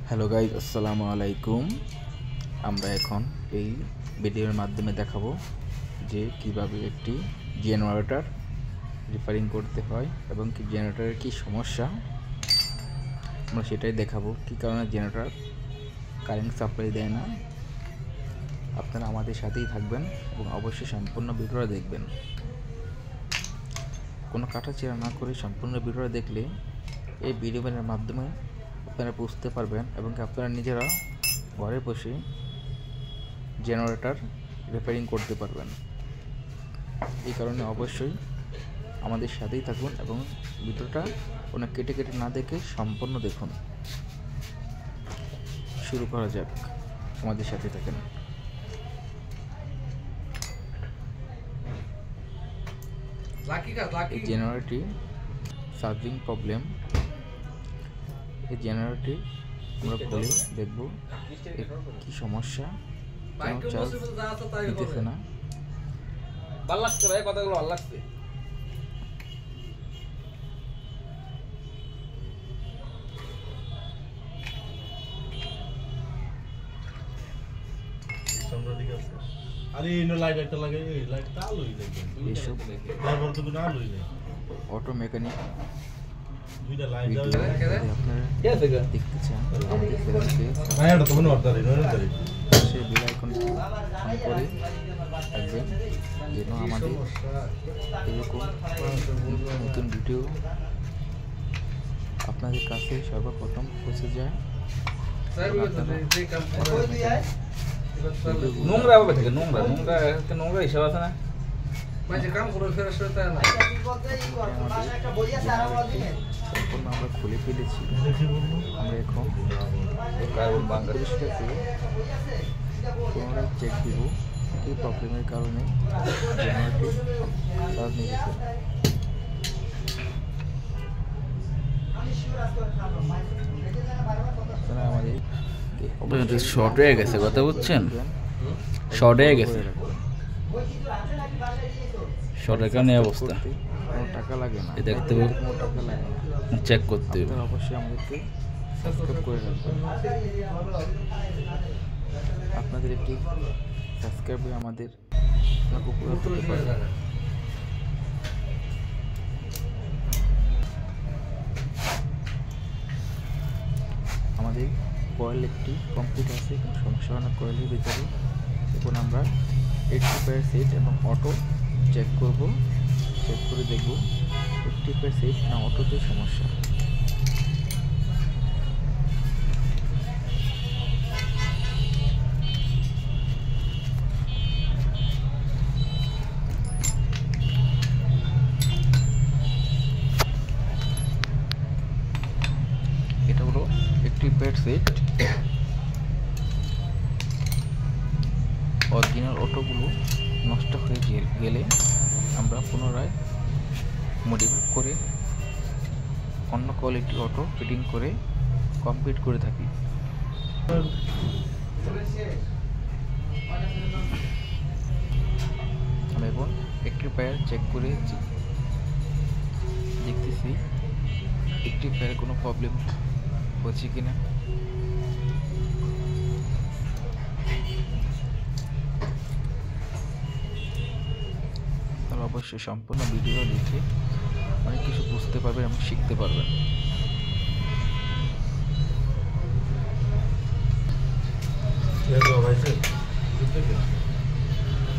Hello guys, আসসালামু আলাইকুম। আমরা এখন এই ভিডিওর মাধ্যমে দেখাবো যে কিভাবে একটি জেনারেটর রিপেয়ারিং করতে হয় এবং কি জেনারেটরের কি সমস্যা আমরা সেটাই দেখাবো। কি কারণে জেনারেটর কারেন্ট সাপ্লাই দেয় না। আপনারা আমাদের সাথেই থাকবেন এবং অবশ্যই সম্পূর্ণ ভিডিওটা দেখবেন। কোনো কাটাছেঁড়া না করে সম্পূর্ণ ভিডিওটা দেখলে এই ভিডিওর মাধ্যমে আপনারা বুঝতে পারবেন এবং আপনারা নিজেরা ঘরে বসে জেনারেটর রিপেয়ারিং করতে পারবেন। এই কারণে অবশ্যই আমাদের সাথেই থাকুন এবং ভিডিওটা কোনো কেটে কেটে না দেখে সম্পূর্ণ দেখুন। শুরু করা যাক, আমাদের সাথে থাকেন। এই জেনারেটরটি চার্জিং প্রবলেম। এই জেনারেটরটি আমরা খুলে দেখব কি সমস্যা, কেন চার্জ দিতেছে না। ভালো লাগছে ভাই, কথাগুলো ভালো লাগছে। অটো মেকানিক দেখতে চান সে বেল আইকনটি অন করে থাকবেন যেন আমাদের এরকম নতুন ভিডিও আপনাদের কাছে সর্বপ্রথম পৌঁছে যায়। নোংরা হবে থেকে নোংরা নোংরা নোংরা হিসাব আছে না। সম্পূর্ণ আমরা খুলে ফেলেছি। আমরা এখন পরিষ্কার করে পুনরায় চেক দিব কি প্রবলেমের কারণে জেনারেটরটি চার্জ নিতেছে। আমাদের শর্ট হয়ে গেছে, কথা বুঝছেন? শর্ট হয়ে গেছে, শর্টের কারণে অবস্থা। টাকা লাগে না, দেখতে হবে, টাকা লাগে না, চেক করতে হবে। অবশ্যই আমাদেরকে সাবস্ক্রাইব করে রাখবেন। আপনাদের একটি সাবস্ক্রাইবে আমাদের উপকার করতে পারে। আমাদের কয়েল একটি কমপ্লিট আছে, কোনো সমস্যা হয় না কয়েলের ভিতরে। এখন আমরা 80% সেট এবং অটো চেক করব। চেক করে দেখব 80% সেট না অটোতে সমস্যা। এটা হলো 80% সেট। অরিজিনাল অটোগুলো নষ্ট হয়ে গেলে আমরা পুনরায় মডিফাই করে অন্য কোয়ালিটির অটো ফিটিং করে কমপ্লিট করে থাকি। আমি এখন একটি পায়ার চেক করে দেখতেছি একটি পায়ারে কোনো প্রবলেম হচ্ছে কিনা। অবশ্যই সম্পূর্ণ ভিডিও দেখে অনেক কিছু বুঝতে পারবেন এবং শিখতে পারবেন।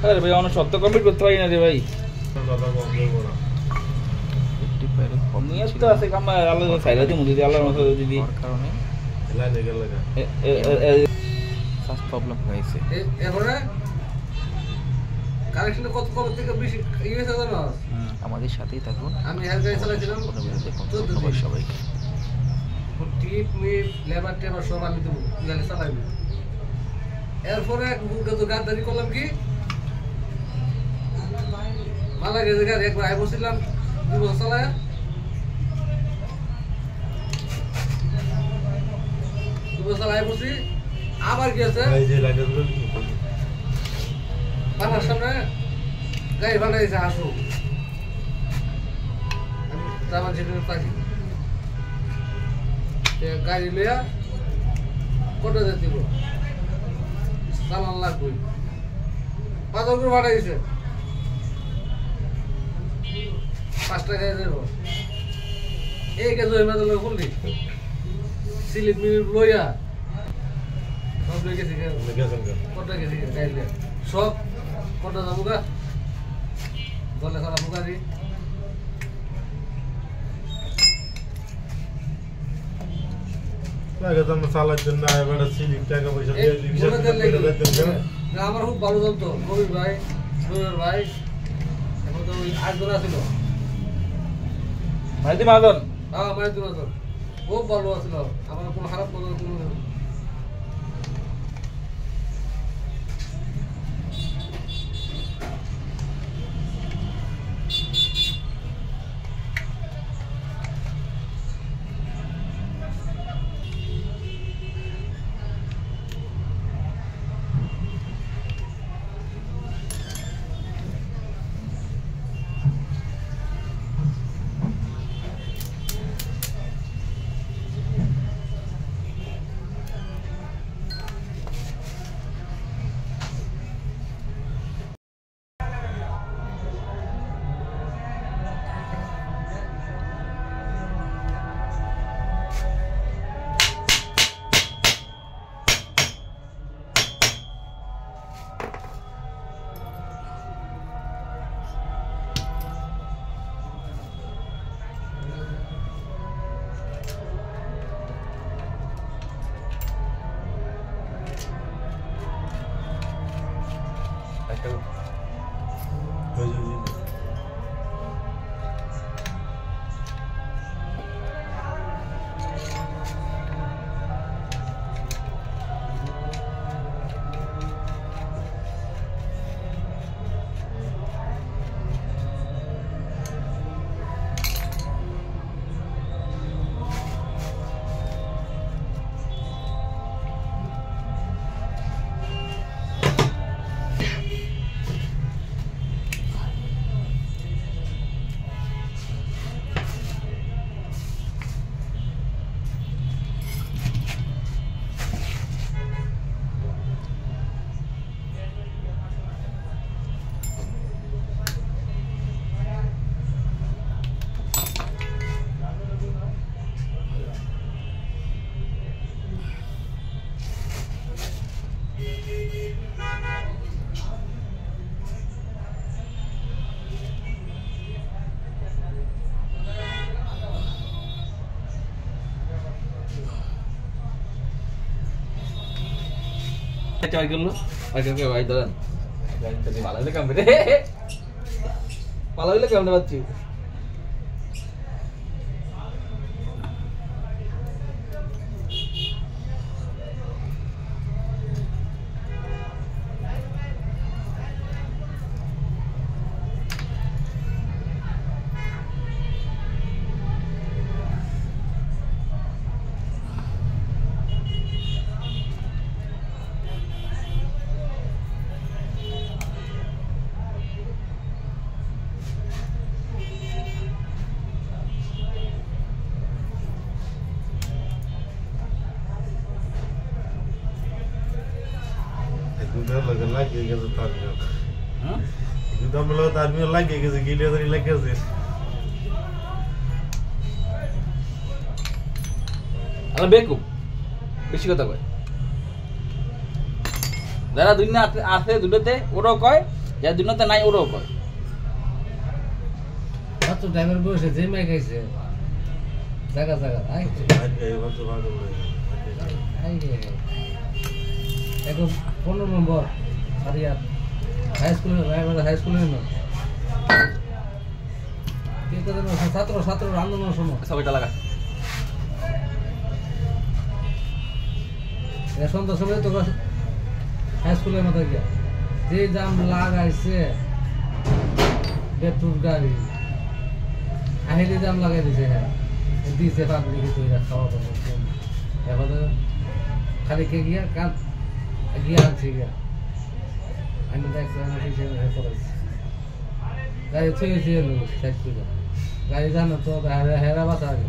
আরে ভাই অনেক সত্য কমপ্লিট করতে পারি না রে ভাই। একটি পারে নিয়ত তো আছে কাম আলাদা সাইডে দিমু যদি আল্লাহর মতো দিদি কারণে ফার্স্ট প্রবলেম হয়েছে। এবারে কানেকশনটা কত কত থেকে বেশি ইউএস আছে না। আমাদের সাথেই থাকুন। আমি হেয়ার গাড়ি চালাছিলাম, ধন্যবাদ সবাইকে। টিপ মিট লেবার টেবার সব আমি দেবো, গাড়ি চালাবি। এরপরে তো গাদ্দারি করলাম কি মালা গেছে গাড়ি একবার আই বসছিলাম 2 বছর চালায়। আই বসি আবার গেছে পানার সামনে গাড়ি ভাড়া দিয়েছে আসো। আমি তারপর যেটা পাখি গাড়ি লিয়া কত যেতে চালান লাগবে 5 করে ভাড়া দিছে 5 টাকা দেব এই কাজ হই মাদল বললি সিলিপ মিনিট লইয়া সব লই গেছে কত গেছে গাইলে সব কত যাবো গা বলে সারা বুকারি লাগে তো মশলার জন্য এবারে সিলিপ টাকা পয়সা দিয়ে দিবেন আমার খুব ভালো চলতো কবির ভাই সুরের ভাই এখন তো ওই 8 জন ছিল মাইতি মাদন হ্যাঁ মাইতি মাদন খুব ভালো ছিল আমার কোনো খারাপ কোনো Coy dulu, pakai coy itu kan. Jangan tadi malah itu kamera. Malah itu kamera baju. lagi gitu tadi. Kita melihat tadi lagi gitu gila tadi lagi sih. Alam beku, বেশি কথা কয়। যারা দুনিয়া আছে দুটোতে ওরাও কয়, যারা দুনিয়াতে নাই ওরাও কয়। কত ড্রাইভার বসে যে মাই খাইছে জায়গা জায়গা আই এখন 15 নম্বর হারিয়া হাই স্কুলে না ছাত্র আন্দোলন শোনো সবাইটা লাগা সন্ধ্যার সময় তো হাই স্কুলের মতো গিয়া যে জাম লাগাইছে পেট্রোল গাড়ি আহিলে জাম লাগাই দিছে দিছে পাবলিকে তৈরি খাওয়া দাওয়া এবার খালি কে গিয়া কান গিয়া আনছি গিয়া আমি দেখছি আমার পিছিয়ে পড়েছি গাড়ি থুয়েছি সাইড করে গাড়ি জানো তো হেরা বাসা আগে